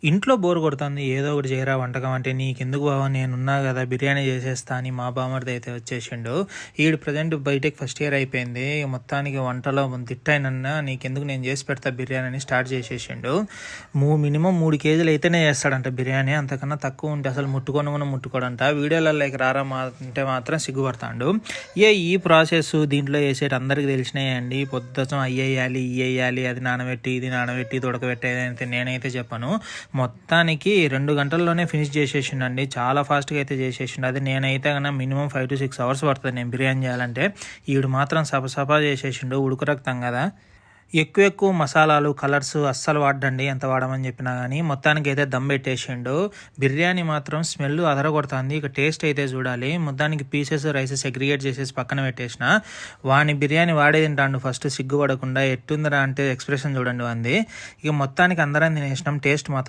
ఇంట్లో బోర్ కొడుతుంది. ఏదో ఒకటి చేయరా వంటకం అంటే, నీకెందుకు బావ నేనున్నా కదా బిర్యానీ చేసేస్తా అని మా బామర్ది అయితే వచ్చేసిండు. ఈడు ప్రజెంట్ బీటెక్ ఫస్ట్ ఇయర్ అయిపోయింది. మొత్తానికి వంటలో తిట్టానన్నా నీకెందుకు నేను చేసి పెడతా బిర్యానీ అని స్టార్ట్ చేసేసిండు. మినిమం 3 కేజీలు అయితేనే చేస్తాడంట బిర్యానీ. అంతకన్నా తక్కువ ఉంటే అసలు ముట్టుకోడంట. వీడియోలలో రారా అంటే మాత్రం సిగ్గుపడతాడు. ఈ ప్రాసెస్ దీంట్లో వేసేటి అందరికీ తెలిసినాయండి. పొద్దుతం అయ్యేయాలి ఇయ్యేయాలి, అది నానబెట్టి ఇది నానబెట్టి ఉడకబెట్టేది అయితే నేనైతే చెప్పను. మొత్తానికి 2 గంటల్లోనే ఫినిష్ చేసేసిండండి. చాలా ఫాస్ట్గా అయితే చేసేసిండు. అది నేనైతే కన్నా మినిమం 5 to 6 hours పడుతుంది నేను బిర్యానీ చేయాలంటే. ఈడు మాత్రం సపసపా చేసేసిండు. ఉడుకు రక్తం కదా. ఎక్కువ మసాలాలు కలర్స్ అస్సలు వాడండి, ఎంత వాడమని చెప్పినా కానీ. మొత్తానికి అయితే దమ్ పెట్టేసిండు. బిర్యానీ మాత్రం స్మెల్ అదరగొడుతుంది. ఇక టేస్ట్ అయితే చూడాలి. మొత్తానికి పీసెస్ రైస్ సెగ్రిగేట్ చేసేసి పక్కన పెట్టేసిన. వాని బిర్యానీ వాడే తింటాడు ఫస్ట్ సిగ్గుపడకుండా. ఎట్టుందిరా అంటే ఎక్స్ప్రెషన్ చూడండి వాంది. ఇక మొత్తానికి అందరం తినేసినాం. టేస్ట్ మాత్రం